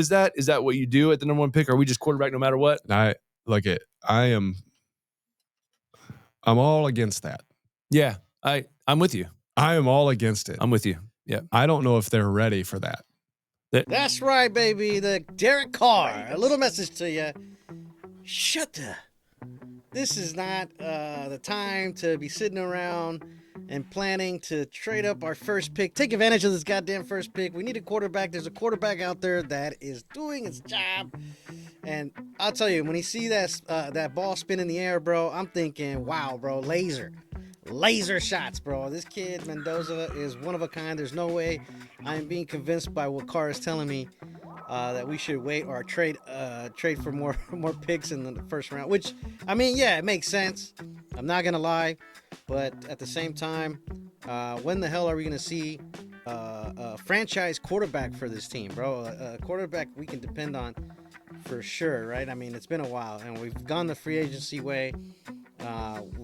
Is that what you do at the number one pick? Or are we just quarterback no matter what? I'm all against that. Yeah, I'm with you. I am all against it. I'm with you. Yeah. I don't know if they're ready for that. That's right, baby. The Derek Carr. A little message to you. Shut up. This is not the time to be sitting around and planning to trade up our first pick. Take advantage of this goddamn first pick. We need a quarterback. There's a quarterback out there that is doing its job. And I'll tell you, when you see that ball spin in the air, bro, I'm thinking, wow, bro, laser shots, bro. This kid, Mendoza, is one of a kind. There's no way I am being convinced by what Carr is telling me that we should wait or trade for more picks in the first round. Which, I mean, yeah, it makes sense. I'm not going to lie. But at the same time, when the hell are we going to see a franchise quarterback for this team, bro? A quarterback we can depend on for sure, right? I mean, it's been a while, and we've gone the free agency way.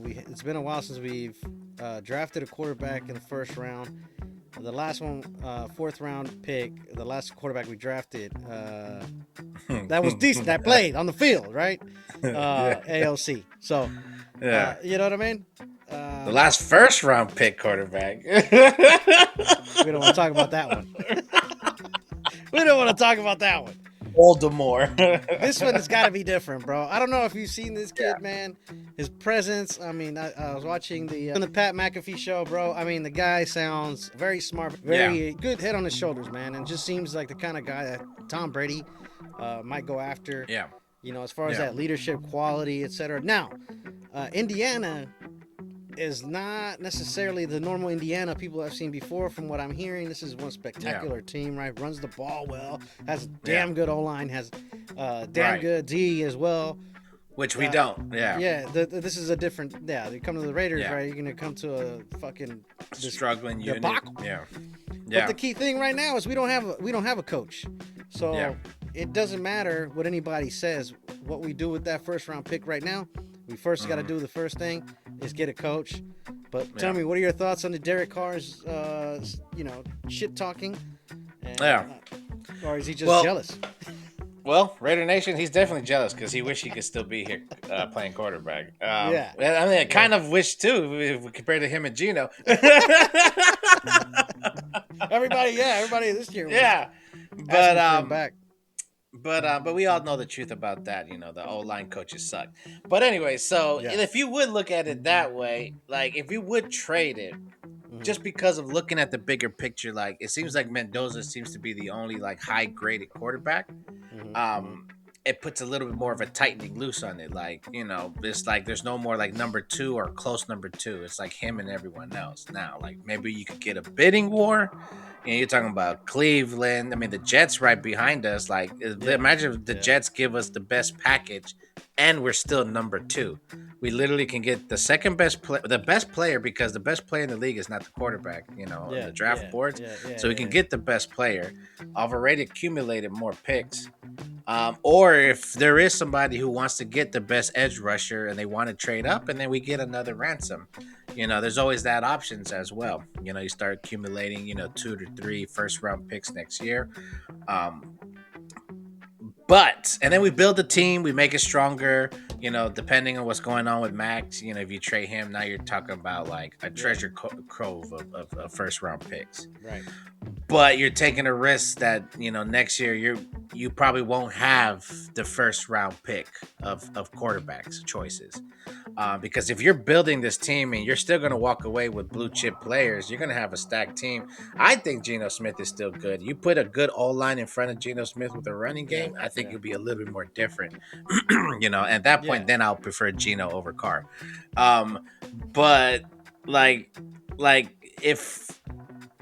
It's been a while since we've drafted a quarterback in the first round. The last one, fourth round pick, the last quarterback we drafted, that was decent. That played on the field, right? AOC. So, you know what I mean? The last first round pick quarterback. We don't want to talk about that one. We don't want to talk about that one. Voldemort. This one has got to be different, bro. I don't know if you've seen this kid, man. His presence. I mean, I was watching the Pat McAfee show, bro. I mean, the guy sounds very smart, very good head on his shoulders, man, and just seems like the kind of guy that Tom Brady might go after. Yeah. You know, as far as that leadership quality, etc. Now, Indiana is not necessarily the normal Indiana people I've seen before. From what I'm hearing, this is one spectacular team, right? Runs the ball well, has a damn good O-line, has damn good D as well. Which we don't, this is a different, you come to the Raiders, right? You're going to come to a fucking struggling unit. Yeah. But the key thing right now is we don't have a coach. So it doesn't matter what anybody says. What we do with that first round pick right now, we first got to do the first thing is get a coach. But tell me, what are your thoughts on the Derek Carr's, shit talking? Or is he just jealous? Well, Raider Nation, he's definitely jealous because he wish he could still be here playing quarterback. I mean, I kind of wish too if we compared to him and Gino. Everybody this year. But we all know the truth about that. You know, the O-line coaches suck. But anyway, so if you would look at it that way, like if you would trade it, just because of looking at the bigger picture, like it seems like Mendoza seems to be the only like high graded quarterback. It puts a little bit more of a tightening loose on it. Like, you know, it's like there's no more like number two or close number two. It's like him and everyone else now. Like maybe you could get a bidding war. You know, you're talking about Cleveland. I mean, the Jets right behind us. Like, imagine if the Jets give us the best package, and we're still number two. We literally can get the second best player, the best player, because the best player in the league is not the quarterback. You know, on the draft boards. So we can get the best player. I've already accumulated more picks. Or if there is somebody who wants to get the best edge rusher and they want to trade up, and then we get another ransom. You know, there's always that options as well. You know, you start accumulating, 2 to 3 first round picks next year. And then we build the team, we make it stronger, depending on what's going on with Max. If you trade him, now you're talking about like a treasure trove of first round picks. Right. But you're taking a risk that, next year you probably won't have the first round pick of quarterbacks choices. Because if you're building this team and you're still going to walk away with blue chip players, you're going to have a stacked team. I think Geno Smith is still good. You put a good O-line in front of Geno Smith with a running game, I think it'll be a little bit more different. At that point, then I'll prefer Geno over Carr. But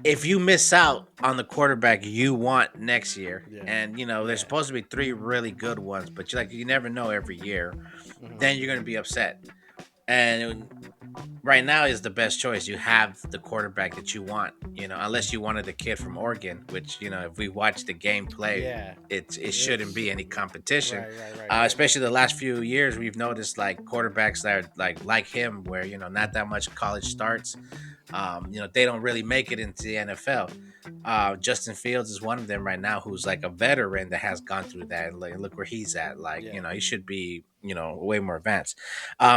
if you miss out on the quarterback you want next year, and there's supposed to be 3 really good ones, but you never know every year, then you're going to be upset. And right now is the best choice. You have the quarterback that you want, unless you wanted the kid from Oregon, which, if we watch the game play, it shouldn't be any competition. Right. Especially the last few years, we've noticed like quarterbacks that are like him, where, not that much college starts. They don't really make it into the NFL. Justin Fields is one of them right now, who's like a veteran that has gone through that. And look where he's at. He should be, way more advanced.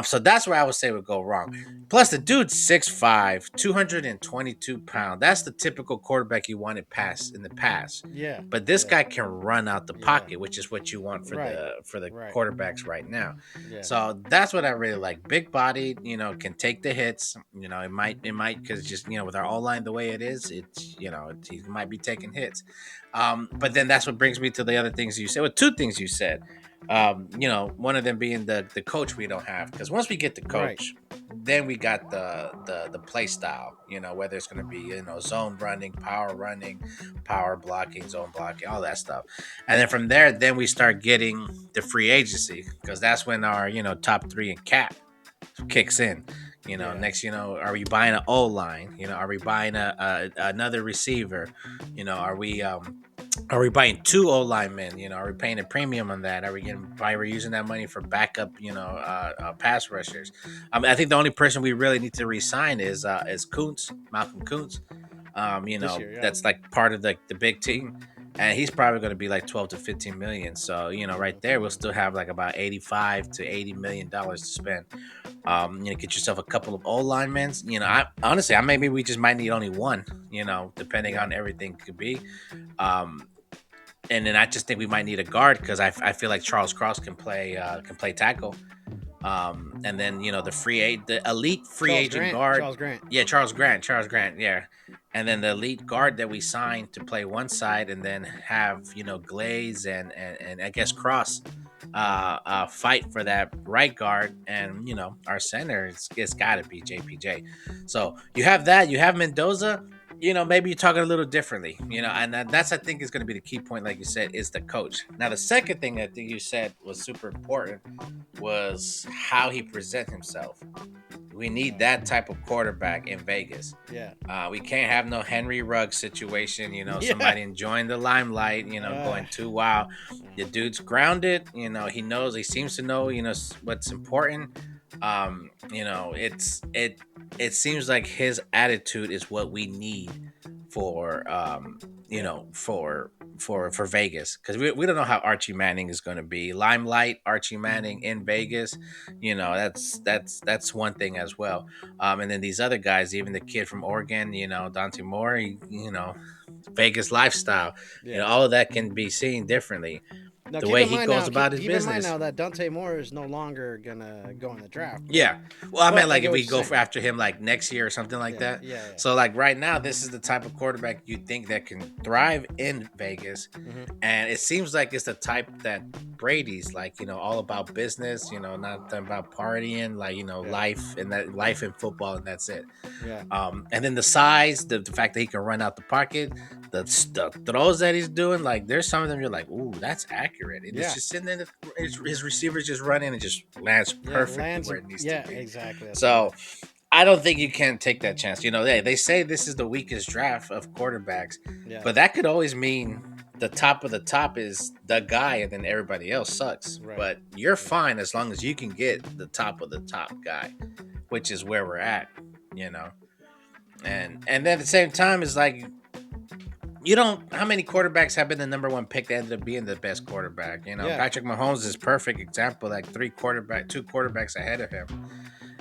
So that's where I would say would go wrong. Plus, the dude's 6'5", 222 pounds. That's the typical quarterback you wanted pass in the past. Yeah. But this guy can run out the pocket, which is what you want for the Right. quarterbacks right now. Yeah. So that's what I really like. Big body, can take the hits. It might because just with our O line the way it is, he might be taking hits. But then that's what brings me to the other things you said. Well, two things you said. One of them being the coach we don't have, because once we get the coach, then we got the play style. Whether it's going to be zone running, power blocking, zone blocking, all that stuff, and then from there, then we start getting the free agency, because that's when our top 3 in cap kicks in. Next, are we buying an O line? Are we buying another receiver? Are we buying 2 O linemen? Are we paying a premium on that? Are we using that money for backup? Pass rushers. I think the only person we really need to re-sign is Kuntz, Malcolm Kuntz. That's like part of the big team. And he's probably going to be like 12 to 15 million. So, right there, we'll still have like about 85 to 80 million dollars to spend. Get yourself a couple of old linemen. Maybe we just might need only one, depending on everything could be. And then I just think we might need a guard, because I feel like Charles Cross can play tackle. And then, the elite free agent guard. Charles Grant. Yeah, Charles Grant. Yeah. And then the elite guard that we signed to play one side, and then have, Glaze and I guess Cross fight for that right guard. And, our center, it's got to be JPJ. So you have that. You have Mendoza. Maybe you're talking a little differently, and that's, I think, is going to be the key point, like you said, is the coach. Now, the second thing I think you said was super important was how he presents himself. We need that type of quarterback in Vegas. Yeah. We can't have no Henry Ruggs situation, somebody enjoying the limelight, going too wild. The dude's grounded, he seems to know, what's important. It seems like his attitude is what we need for for Vegas, because we don't know how Archie Manning is going to be. Limelight Archie Manning in Vegas, that's one thing as well. And then these other guys, even the kid from Oregon, Dante Moore, Vegas lifestyle, all of that can be seen differently. Now, the way he goes about his business. Keep in mind now that Dante Moore is no longer gonna go in the draft. Yeah, well, I meant like if we go after him like next year or something like that. Yeah. So like right now, this is the type of quarterback you think that can thrive in Vegas, and it seems like it's the type that Brady's like, all about business, not about partying, like life and football, and that's it. Yeah. And then the size, the fact that he can run out the pocket, the throws that he's doing, like there's some of them you're like, ooh, that's accurate. And it's just sitting there, his receivers just run in and just lands perfectly where it needs to be. Yeah, exactly. So I don't think you can take that chance. They say this is the weakest draft of quarterbacks, but that could always mean the top of the top is the guy, and then everybody else sucks. Right. But you're fine as long as you can get the top of the top guy, which is where we're at, And then at the same time, it's like, how many quarterbacks have been the number one pick that ended up being the best quarterback? Patrick Mahomes is perfect example, like two quarterbacks ahead of him.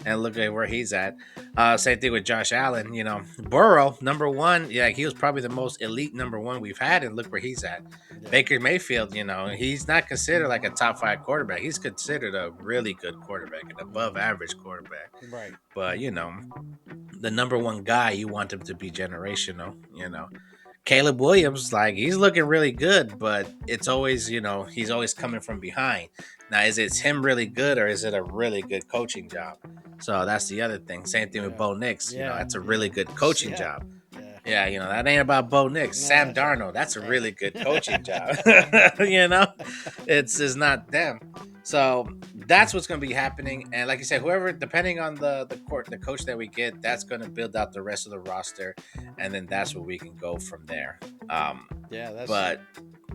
And look at where he's at. Same thing with Josh Allen. Burrow, number one. Yeah, he was probably the most elite number one we've had, and look where he's at. Yeah. Baker Mayfield, he's not considered like a top 5 quarterback. He's considered a really good quarterback, an above average quarterback. Right. But, the number one guy, you want him to be generational, Caleb Williams, like, he's looking really good, but it's always, he's always coming from behind. Now, is it him really good, or is it a really good coaching job? So that's the other thing. Same thing with Bo Nix. That's a really good coaching job. Yeah, that ain't about Bo Nix. No, Sam Darnold, that's a really good coaching job. It's not them. So that's what's going to be happening. And like you said, whoever, depending on the coach that we get, that's going to build out the rest of the roster, and then that's where we can go from there. But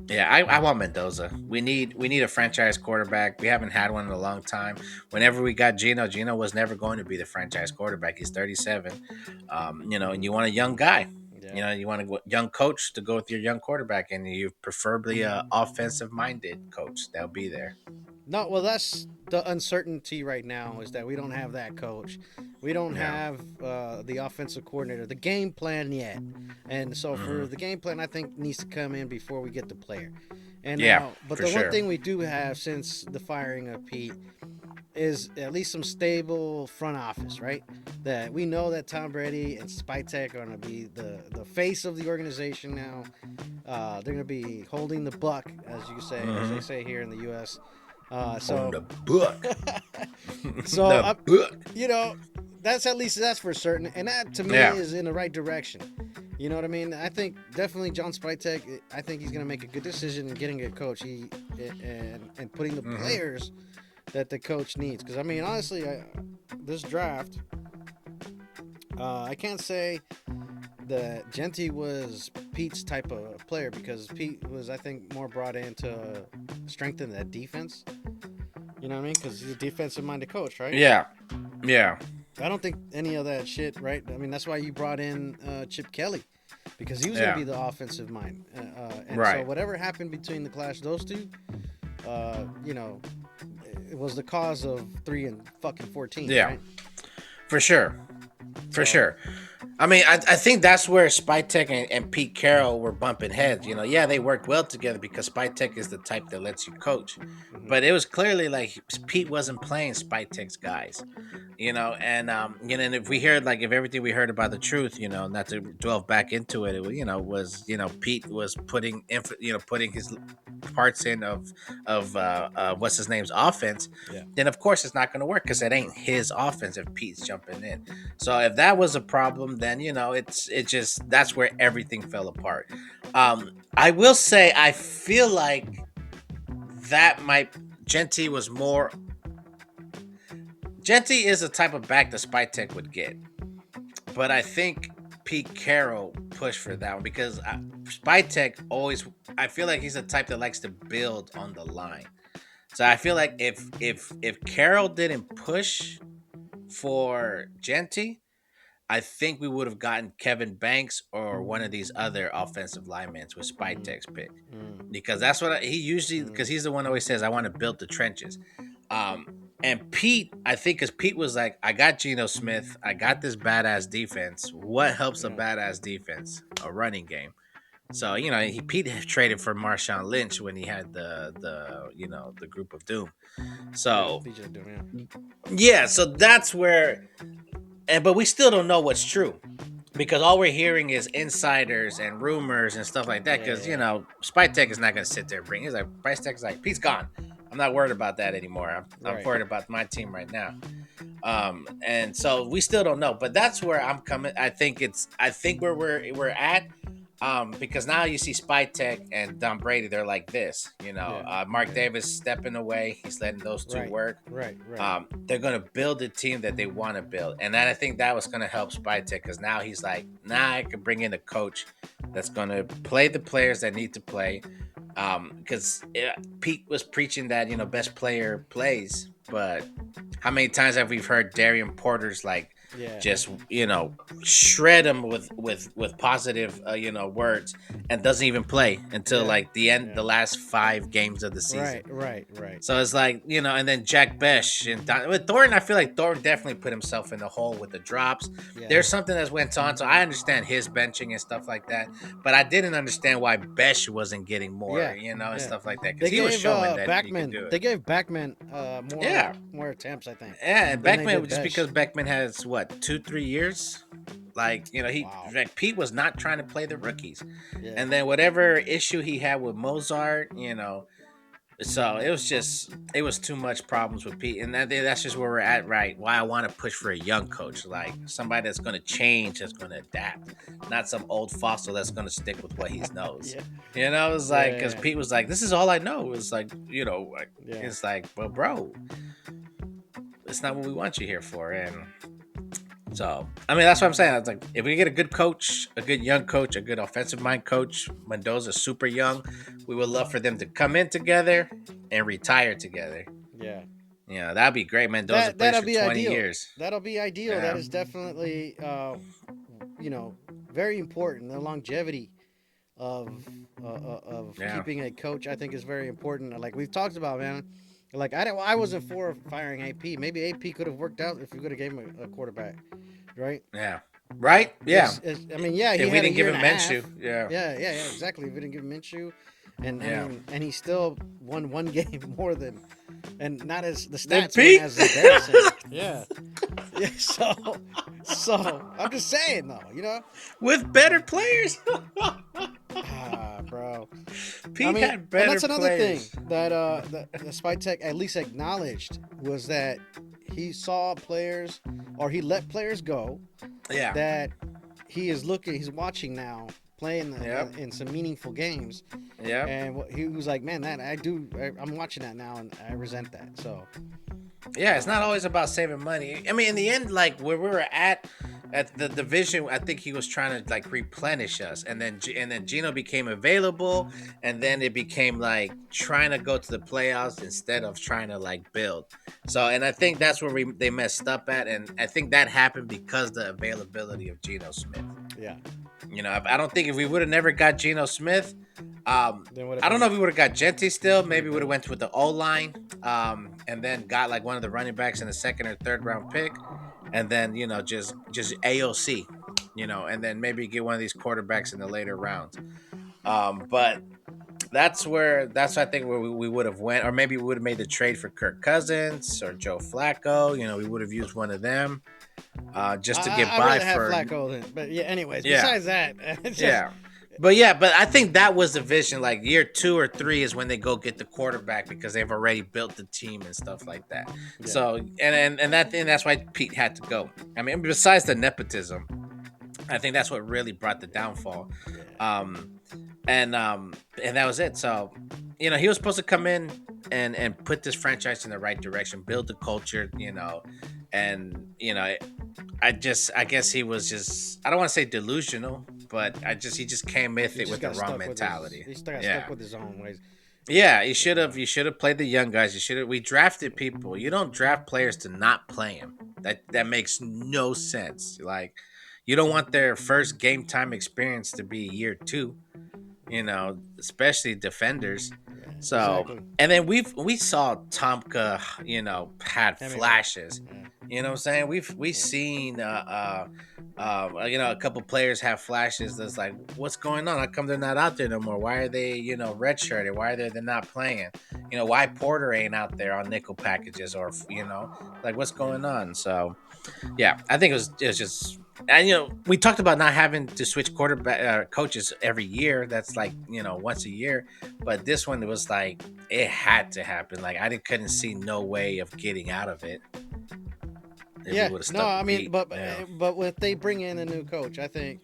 yeah, I want Mendoza. We need a franchise quarterback. We haven't had one in a long time. Whenever we got Gino was never going to be the franchise quarterback. He's 37. And you want a young guy. Yeah. You want a young coach to go with your young quarterback, and you preferably a offensive-minded coach that'll be there. No, well, that's the uncertainty right now, is that we don't have that coach. We don't have the offensive coordinator, the game plan yet. And so for the game plan, I think needs to come in before we get the player. And but the one thing we do have since the firing of Pete is at least some stable front office, right? That we know that Tom Brady and Spytek are going to be the face of the organization now. They're going to be holding the buck, as you say, as they say here in the U.S. On the book. So, that's for certain. And that, to me, is in the right direction. You know what I mean? I think definitely John Spytek, I think he's going to make a good decision in getting a coach and putting the players that the coach needs. Because, I mean, honestly, this draft, I can't say that Genty was Pete's type of player, because Pete was, I think, more brought in to strengthen that defense. You know what I mean? Because he's a defensive-minded coach, right? Yeah. I don't think any of that shit, right? I mean, that's why you brought in Chip Kelly, because he was going to be the offensive mind. So whatever happened between the clash of those two, it was the cause of 3-14. Yeah, right? For sure. I mean, I think that's where Spytek and Pete Carroll were bumping heads. They worked well together because Spytek is the type that lets you coach. But it was clearly like Pete wasn't playing Spytek's guys, and if we heard, like, if everything we heard about the truth, not to delve back into it, was Pete was putting his parts in of what's his name's offense, then of course it's not going to work, because it ain't his offense if Pete's jumping in. So if that was a problem, then that's where everything fell apart. I will say, I feel like Genty is the type of back that Spytek would get, but I think Pete Carroll pushed for that one, because Spytek I feel like he's the type that likes to build on the line. So I feel like if Carroll didn't push for Genty, I think we would have gotten Kevin Banks or one of these other offensive linemen with Spytek's pick, because that's what he usually, because he's the one who always says, I want to build the trenches. And Pete, I think, because Pete was like, I got Geno Smith, I got this badass defense. What helps a badass defense? A running game. So, Pete traded for Marshawn Lynch when he had the group of doom. So, so that's where, but we still don't know what's true, because all we're hearing is insiders and rumors and stuff like that. Because Spytek is not going to sit there and bring. He's like, Spytek's like, Pete's gone. I'm not worried about that anymore. I'm worried about my team right now. And so we still don't know. But that's where I'm coming. I think where we're at. Because now you see Spytek and Tom Brady, they're like this, Mark Davis stepping away. He's letting those two work. Right. They're going to build a team that they want to build. And then I think that was going to help Spytek, because now he's like, I can bring in a coach that's going to play the players that need to play. Because Pete was preaching that, best player plays. But how many times have we heard Darian Porter's like, just shred him with positive words, and doesn't even play until like the end, the last 5 games of the season. Right. So it's like, and then Jack Besh and with Thornton, I feel like Thornton definitely put himself in the hole with the drops. There's something that went on, so I understand his benching and stuff like that, but I didn't understand why Besh wasn't getting more, and stuff like that, because he was showing that he could do it. They gave Beckman more attempts, I think. Yeah, and Beckman, just because Beckman has 2-3 years, like like Pete was not trying to play the rookies, and then whatever issue he had with Mozart, so it was too much problems with Pete, and that's just where we're at, right? Why I want to push for a young coach, like somebody that's going to change, that's going to adapt, not some old fossil that's going to stick with what he knows. It's like, because Pete was like, this is all I know. It's like, it's like, well, bro, it's not what we want you here for. And so, I mean, that's what I'm saying. It's like if we get a good coach, a good young coach, a good offensive mind coach, Mendoza super young, we would love for them to come in together and retire together. Yeah. Yeah, that'd be great. Mendoza plays for 20 ideal. Years. That'll be ideal. Yeah. That is definitely, very important. The longevity of keeping a coach, I think, is very important. Like we've talked about, man. Like I wasn't for firing AP. Maybe AP could have worked out if we could have gave him a quarterback, right? Yeah. Right? Yeah. I mean, yeah. He if we had didn't a give year him and a half. Minshew. Yeah. Yeah, exactly. If we didn't give him Minshew, and Yeah. and he still won one game more than, and not as the Than stats Pete? weren't as embarrassing. Yeah. So I'm just saying though, With better players. bro. Pete had better and that's another players. thing that Spy Tech at least acknowledged was that he saw players, or he let players go Yeah. that he's watching now playing Yep. in some meaningful games. Yeah. And he was like, man, I'm watching that now and I resent that. So Yeah, it's not always about saving money. I mean, in the end, like where we were at the division, I think he was trying to like replenish us, and then Gino became available, and then it became like trying to go to the playoffs instead of trying to like build. So, and I think that's where they messed up at, and I think that happened because the availability of Geno Smith. yeah. I don't think if we would have never got Geno Smith, I Then don't know if we would have got Genty still. Maybe we would have went with the O-line, and then got like one of the running backs in the second or third round pick, and then just AOC, and then maybe get one of these quarterbacks in the later rounds. But that's I think where we would have went, or maybe we would have made the trade for Kirk Cousins or Joe Flacco. We would have used one of them just to get I'd by rather have for. Flacco then, but yeah. Anyways, Yeah. besides that, it's just, Yeah. But I think that was the vision. Like year 2 or 3 is when they go get the quarterback because they've already built the team and stuff like that. Yeah. So and that's why Pete had to go. I mean, besides the nepotism, I think that's what really brought the downfall. And that was it. So, he was supposed to come in and put this franchise in the right direction, build the culture, and I guess he was just, I don't want to say delusional, but he just came with it with the wrong mentality. He still got stuck with his own ways. Yeah, you should have played the young guys. We drafted people. You don't draft players to not play them. That makes no sense. Like, you don't want their first game time experience to be year 2. Especially defenders. Yeah, So, exactly. and then we saw Tomka, had flashes. Yeah. You know what I'm saying? We've seen a couple players have flashes that's like, what's going on? How come they're not out there no more? Why are they, redshirted? Why are they're not playing? Why Porter ain't out there on nickel packages, or like what's going on? So yeah, I think it was just, and we talked about not having to switch quarterback coaches every year. That's like once a year, but this one, it was like it had to happen. Like I couldn't see no way of getting out of it. Yeah, no, I mean, but if they bring in a new coach, I think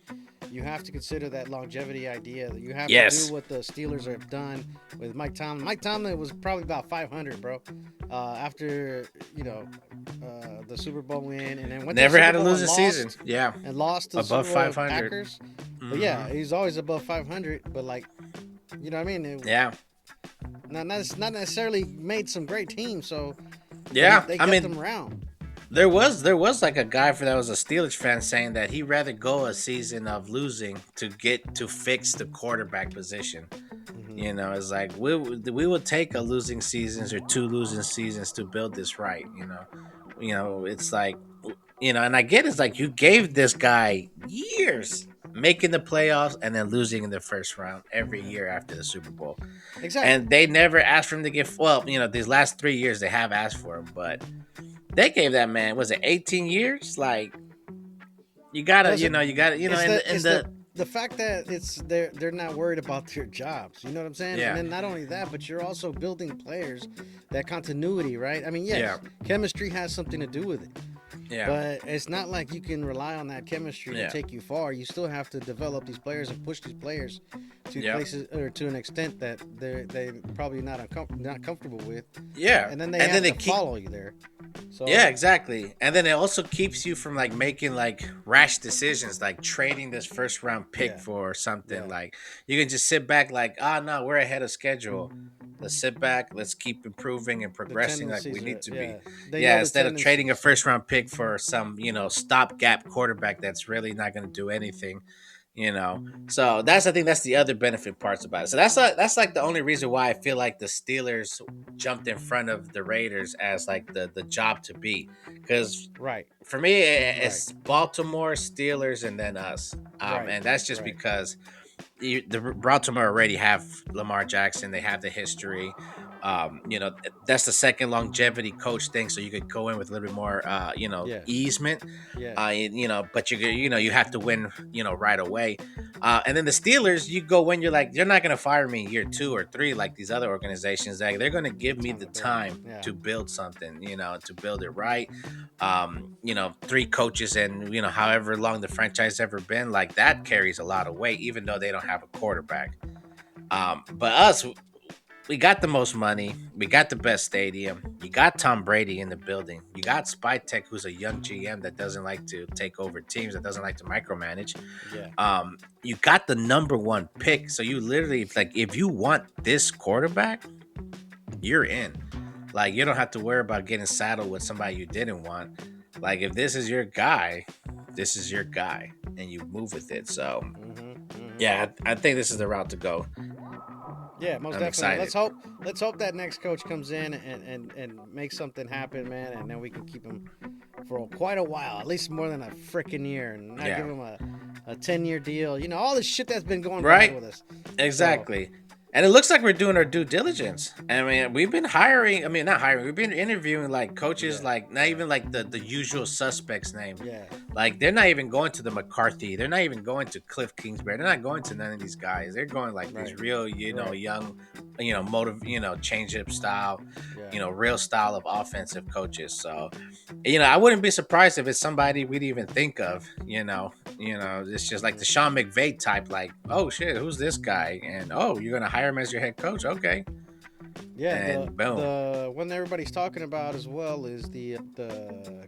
you have to consider that longevity idea. That you have to do what the Steelers have done with Mike Tomlin. Mike Tomlin was probably about 500, bro. After the Super Bowl win, and then went never to the had Super a Bowl losing season. Yeah, and lost to the above Super Bowl 500. Packers. But yeah, he's always above 500. But like, you know what I mean? Yeah. Not necessarily made some great teams. So yeah, they kept them around. There was like a guy that was a Steelers fan saying that he'd rather go a season of losing to fix the quarterback position. Mm-hmm. It's like we would take a losing seasons or 2 losing seasons to build this right. It's like, and I get it's like you gave this guy years making the playoffs and then losing in the first round every year after the Super Bowl. Exactly. And they never asked for him to get, these last 3 years they have asked for him, but they gave that man, was it 18 years? Like, you gotta, the fact that they're not worried about their jobs. You know what I'm saying? Yeah. And then not only that, but you're also building players, that continuity, right? I mean, yes, chemistry has something to do with it. Yeah. But it's not like you can rely on that chemistry to Yeah. take you far. You still have to develop these players and push these players to Yep. places or to an extent that they probably not comfortable with. Yeah. And then they have to follow you there. So Yeah, exactly. And then it also keeps you from like making like rash decisions, like trading this first round pick for something. Yeah. Like you can just sit back, like, oh no, we're ahead of schedule. Let's sit back. Let's keep improving and progressing like we need to be. Yeah, instead of trading a first round pick for some, stopgap quarterback that's really not going to do anything. So I think that's the other benefit parts about it. So that's like the only reason why I feel like the Steelers jumped in front of the Raiders as like the job to beat, because for me it's Baltimore, Steelers, and then us, and that's just because the Baltimore already have Lamar Jackson. They have the history. That's the second longevity coach thing, so you could go in with a little bit more easement. But you have to win right away. And then the Steelers, you go when you're like, they're not going to fire me year 2 or 3 like these other organizations. Like, they're going to give me the time to build something, to build it right. 3 coaches and however long the franchise ever been, like that carries a lot of weight, even though they don't have a quarterback. But us, we got the most money. We got the best stadium. You got Tom Brady in the building. You got Spytek, who's a young GM that doesn't like to take over teams, that doesn't like to micromanage. You got the number 1 pick. So you literally, like, if you want this quarterback, you're in. Like, you don't have to worry about getting saddled with somebody you didn't want. Like, if this is your guy, this is your guy, and you move with it. So, yeah, I think this is the route to go. Yeah, most definitely. Excited. Let's hope that next coach comes in and makes something happen, man, and then we can keep him for quite a while, at least more than a freaking year, and not give him a 10-year deal. All this shit that's been going on with us. Exactly. So, and it looks like we're doing our due diligence. I mean, we've been hiring. I mean, not hiring. We've been interviewing like coaches, like not even like the usual suspects' name. Yeah. Like, they're not even going to the McCarthy. They're not even going to Cliff Kingsbury. They're not going to none of these guys. They're going like these real, young, change up style, real style of offensive coaches. So, I wouldn't be surprised if it's somebody we'd even think of. It's just like the Sean McVay type. Like, oh shit, who's this guy? And you're gonna hire him as your head coach? Okay. Yeah, and the one everybody's talking about as well is the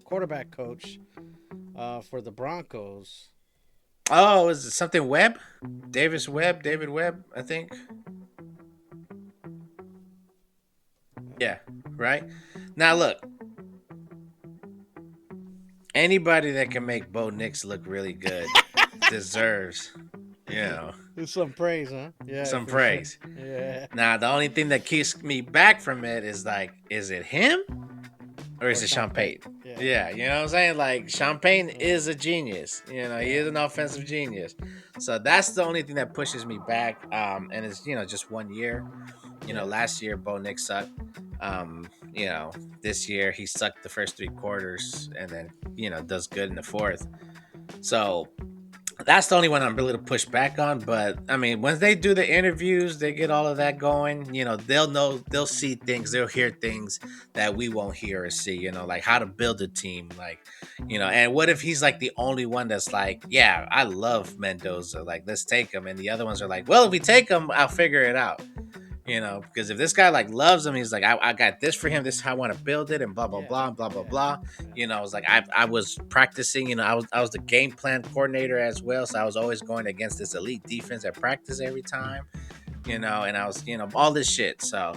quarterback coach for the Broncos. Oh, is it something David Webb, I think. Yeah, right. Now look, anybody that can make Bo Nix look really good deserves, some praise, huh? Yeah, some praise. Sure. Yeah. Now the only thing that keeps me back from it is like, is it him or is it Sean Payton? Yeah, you know what I'm saying? Like, Sean Payton is a genius. He is an offensive genius. So that's the only thing that pushes me back. And it's just 1 year. Last year Bo Nix sucked. This year he sucked the first 3 quarters and then does good in the 4th. So that's the only one I'm really to push back on. But I mean, when they do the interviews, they get all of that going. They'll see things, they'll hear things that we won't hear or see. Like how to build a team, like And what if he's like the only one that's like, yeah, I love Mendoza, like let's take him, and the other ones are like, well, if we take him, I'll figure it out. Because if this guy like loves him, he's like, I got this for him. This is how I want to build it, and blah blah blah blah blah blah. It's like I was practicing. I was the game plan coordinator as well, so I was always going against this elite defense at practice every time. And I was all this shit. So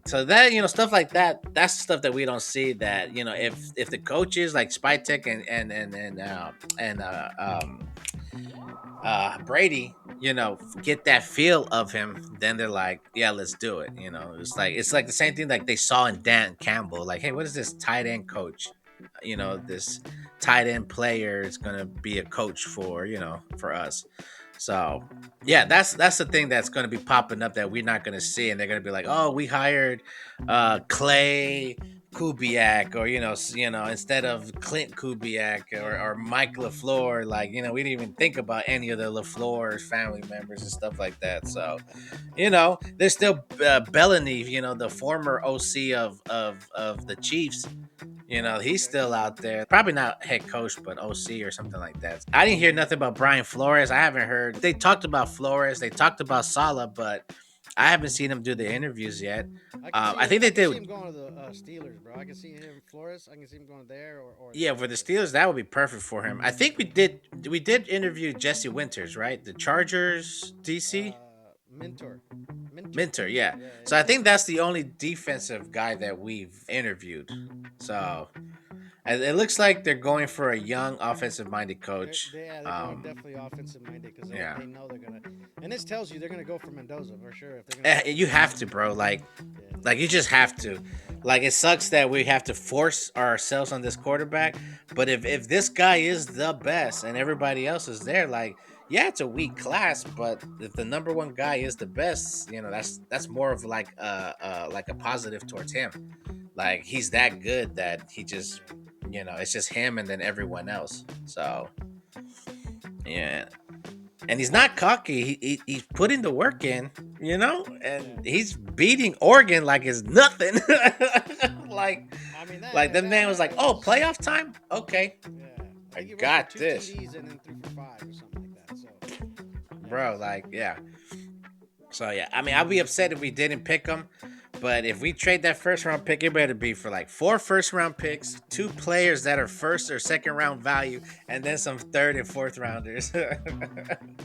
that stuff like that, that's the stuff that we don't see. That if the coaches like Spytek and Brady, get that feel of him, then they're like, yeah, let's do it. It's like the same thing like they saw in Dan Campbell. Like, hey, what is this tight end coach? This tight end player is gonna be a coach for us. So yeah, that's the thing that's gonna be popping up that we're not gonna see, and they're gonna be like, oh, we hired Clay Kubiak, or instead of Clint Kubiak or Mike LaFleur, like we didn't even think about any of the LaFleur family members and stuff like that. So, there's still Bellany, the former OC of the Chiefs. He's still out there. Probably not head coach, but OC or something like that. I didn't hear nothing about Brian Flores. I haven't heard. They talked about Flores. They talked about Saleh, but I haven't seen him do the interviews yet. I think they did. See him going to the Steelers, bro. I can see him Flores. I can see him going there or Yeah, for the Steelers, that would be perfect for him. I think we did interview Jesse Winters, right? The Chargers DC. Mentor, yeah. So I think that's the only defensive guy that we've interviewed. So it looks like they're going for a young, offensive-minded coach. They're going definitely offensive-minded because they know they're gonna. And this tells you they're gonna go for Mendoza for sure. If they're gonna you have to, bro. Like you just have to. Like, it sucks that we have to force ourselves on this quarterback. But if this guy is the best and everybody else is there, like, yeah, it's a weak class, but if the number one guy is the best, that's more of like a positive towards him. Like, he's that good that he just, it's just him and then everyone else. So, yeah. And he's not cocky. He's putting the work in, and he's beating Oregon like it's nothing. The man was like, "Oh, playoff time? Okay, I got this." TDs and then 3 for 5 or something like that. So, bro, yeah. So yeah, I mean, I'd be upset if we didn't pick him. But if we trade that first round pick, it better be for like 4 first round picks, 2 players that are first or second round value, and then some 3rd and 4th rounders.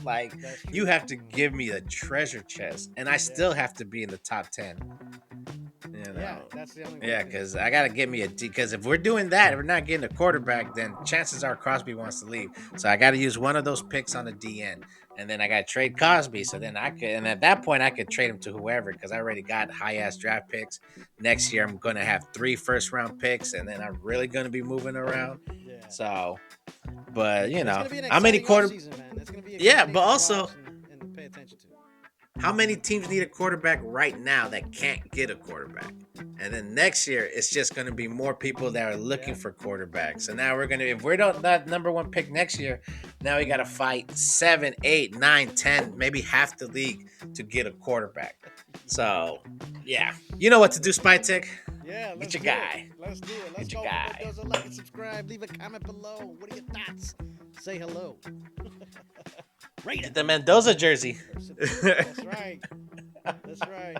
Like, you have to give me a treasure chest, and I still have to be in the top 10. Yeah, that's the only way. Yeah, because I gotta get me because if we're doing that, if we're not getting a quarterback, then chances are Crosby wants to leave. So I gotta use one of those picks on the DN. And then I got to trade Cosby. So then and at that point, I could trade him to whoever because I already got high-ass draft picks. Next year, I'm going to have 3 first-round picks, and then I'm really going to be moving around. Yeah. So, but, how many quarterbacks? Yeah, but also, and to pay attention to. How many teams need a quarterback right now that can't get a quarterback? And then next year, it's just going to be more people that are looking for quarterbacks. So now if we're not that number 1 pick next year, now we got to fight 7, 8, 9, 10, maybe half the league to get a quarterback. So, yeah. You know what to do, Spy Tech. Yeah, get your guy. Let's do it. Let's get your go. guy. Mendoza, like and subscribe. Leave a comment below. What are your thoughts? Say hello. Get the Mendoza jersey. That's right. That's right.